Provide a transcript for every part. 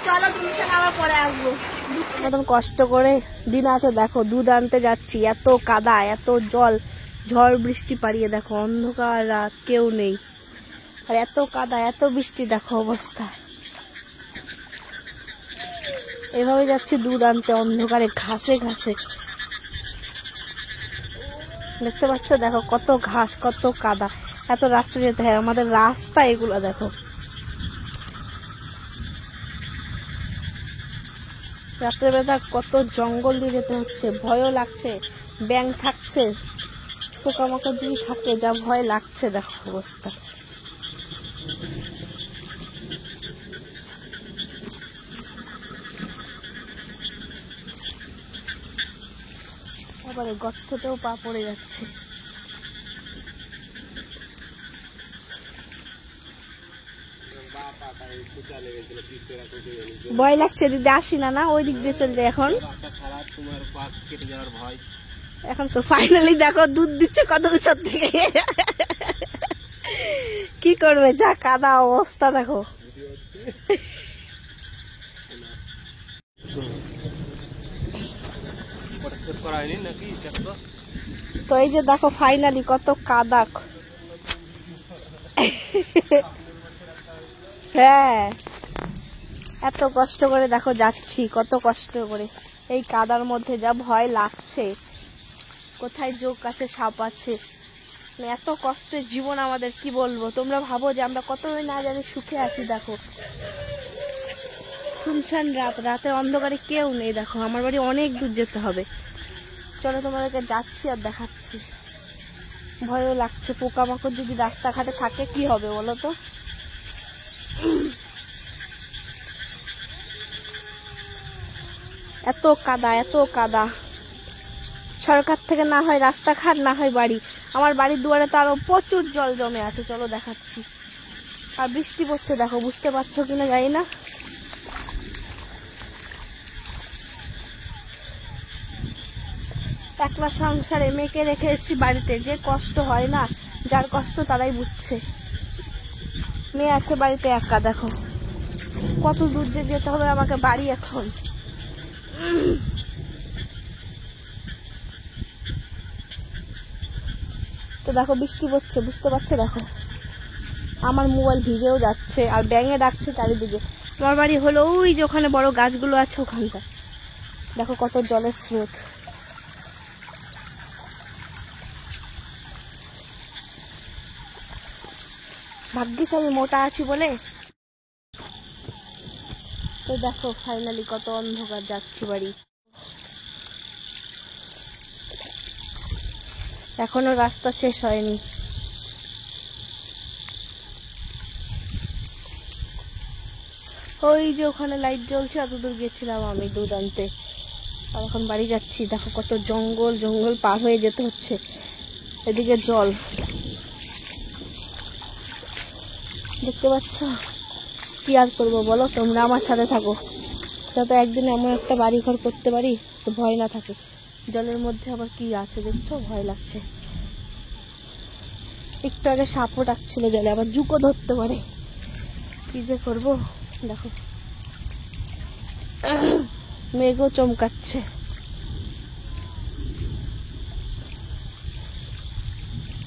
চলো তুমি সঙ্গে আবার পরে আসবো। মতন কষ্ট করে দিন আছে, দেখো দুধ আনতে যাচ্ছি, এত কাদা এত জল, ঝড় বৃষ্টি পাড়িয়ে দেখো, অন্ধকার রাত, কেউ নেই, আর এত কাদা এত বৃষ্টি, দেখো অবস্থা। এভাবে যাচ্ছি দুধ আনতে অন্ধকারে, ঘাসে ঘাসে, দেখতে পাচ্ছ, দেখো কত ঘাস কত কাদা, এত রাস্তা যেতে হয়, আমাদের রাস্তা এগুলো দেখো। রাত্রেবেলা কত জঙ্গল দিয়ে যেতে হচ্ছে, ভয়ও লাগছে, ব্যাঙ থাকছে, পোকামাকড় যদি থাকে, যা ভয় লাগছে দেখো অবস্থা। আবার গর্ততেও পা পড়ে যাচ্ছে। ভয় লাগছে, দিদি আসি না, না ওই দিক দিয়ে চলে যায়। এখন তো ফাইনালি দেখো দুধ দিচ্ছে কত উঁচুর থেকে। কি করবে, যা কাদা অবস্থা দেখো। তো এই যে দেখো ফাইনালি কত কাদা। হ্যাঁ, এত কষ্ট করে দেখো যাচ্ছি, কত কষ্ট করে এই কাদার মধ্যে, যা ভয় লাগছে, কোথায় যোগ আছে সাপ আছে, এত কষ্টের জীবন আমাদের, কি বলবো। তোমরা ভাবো যে আমরা কতই না জানি সুখে আছি, দেখো শুনছেন রাত, রাতের অন্ধকারে কেউ নেই, দেখো আমার বাড়ি অনেক দূর যেতে হবে। চলো তোমাদেরকে যাচ্ছি আর দেখাচ্ছি। ভয়ও লাগছে, পোকামাকড় যদি রাস্তাঘাটে থাকে কি হবে বলো তো। এত কাদা এত কাদা, সরকার থেকে না হয় রাস্তাঘাট, না হয় বাড়ি। আমার বাড়ির দুয়ারে তো আরো প্রচুর জল জমে আছে, চলো দেখাচ্ছি। আর বৃষ্টি পড়ছে দেখো, বুঝতে পারছো কিনা জানি না। একলা সংসারে মেয়েকে রেখে এসেছি বাড়িতে, যে কষ্ট হয় না, যার কষ্ট তারাই বুঝছে। মেয়ে আছে বাড়িতে একা, দেখো কত দূর যে যেতে হবে আমাকে বাড়ি এখন। তো দেখো বৃষ্টি পড়ছে, বুঝতে পারছো, দেখো আমার মোবাইল ভিজেও যাচ্ছে, আর ব্যাঙে ডাকছে চারিদিকে। তোমার বাড়ি হলো ওই যে ওখানে বড় গাছগুলো আছে ওখানটা, দেখো কত জলের স্রোত। ভাগ্যিস আমি মোটা আছি বলে। তো দেখো ফাইনালি কত অন্ধকার, যাচ্ছি বাড়ি। এখনো রাস্তা শেষ হয়নি। ওই যে ওখানে লাইট জ্বলছে, অত দূর গেছিলাম আমি দুধ আনতে, আর এখন বাড়ি যাচ্ছি। দেখো কত জঙ্গল, জঙ্গল পার হয়ে যেতে হচ্ছে, এদিকে জল, দেখতে পাচ্ছ। কি আর করবো বলো, তোমরা আমার সাথে থাকো, যাতে একদিন এমন একটা বাড়ি ঘর করতে পারি তো ভয় না থাকে। জলের মধ্যে আবার কি আছে দেখছো, ভয় লাগছে। একটু আগে সাপও ডাকছিল জলে, আবার জুকো ধরতে পারে, কি যে করবো। দেখো মেঘও চমকাচ্ছে,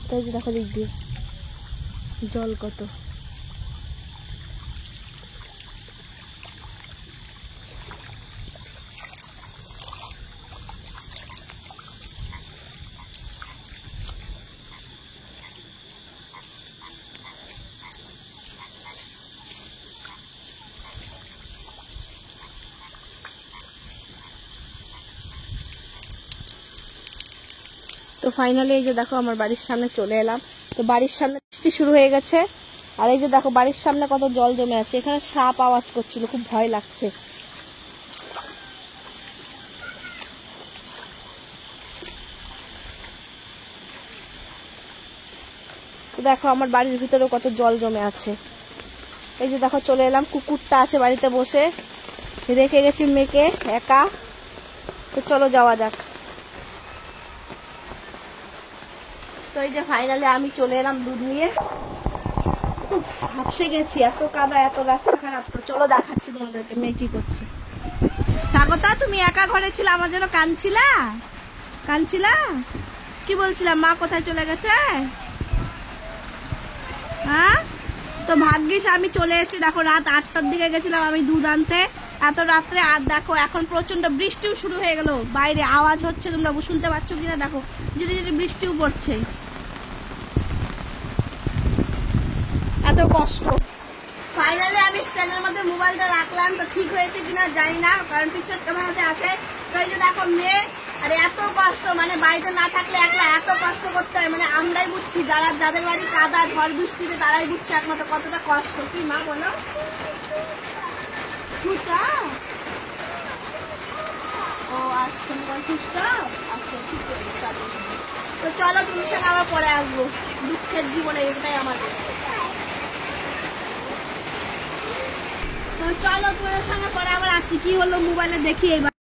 তাই যে দেখো দিক দিয়ে জল কত। তো ফাইনালি এই যে দেখো আমার বাড়ির সামনে চলে এলাম। তো বাড়ির সামনে বৃষ্টি শুরু হয়ে গেছে, আর এই যে দেখো বাড়ির সামনে কত জল জমে আছে। এখানে সাপ আওয়াজ করছিল, খুব ভয় লাগছে। তো দেখো আমার বাড়ির ভিতরে কত জল জমে আছে। এই যে দেখো চলে এলাম, কুকুরটা আছে বাড়িতে বসে, রেখে গেছি মেয়েকে একা। তো চলো যাওয়া যাক। তো এই যে ফাইনালি আমি চলে এলাম দুধ নিয়ে। ভাবসে গেছি, এত কাদা, এত রাস্তা খারাপ। তো চলো দেখাচ্ছি তোমাদেরকে মেয়ে কি করছে। স্বাগতা, তুমি একা ঘরে ছিলে, আমার জন্য কাঁদছিলা? কাঁদছিলা? কি বলছিলাম মা কোথায় চলে গেছে? হ্যাঁ, তো ভাগ্যিস আমি চলে এসেছি। দেখো রাত 8টার দিকে গেছিলাম আমি দুধ আনতে, এত রাত্রে। আর দেখো এখন প্রচন্ড বৃষ্টিও শুরু হয়ে গেল, বাইরে আওয়াজ হচ্ছে, তোমরা শুনতে পাচ্ছ কিনা দেখো, ঝিরি ঝিরি বৃষ্টিও পড়ছে। এত কষ্ট। ফাইনালি আমি স্ট্যান্ডের মধ্যে মোবাইলটা রাখলাম, তো ঠিক হয়েছে কিনা জানি না, কারণ পিছন ক্যামেরাতে আছে। তো এই যে দেখো মেয়ে, আরে এত কষ্ট, মানে বাড়িতে না থাকলে একলা এত কষ্ট করতে হয়, মানে আমরাই বুঝছি, যাদের বাড়ি কাদা ঝড় বৃষ্টিতে তারাই বুঝছে একমাত্র কতটা কষ্ট। কি মা বলো? ও আচ্ছা, সুস্থ। আচ্ছা ঠিক আছে, তো চলো তুমি সঙ্গে আবার পরে আসবো। দুঃখের জীবনে এটাই আমাদের। তো চলো তোমার সঙ্গে পরে আবার আসি। কি হলো মোবাইলে দেখি এবার।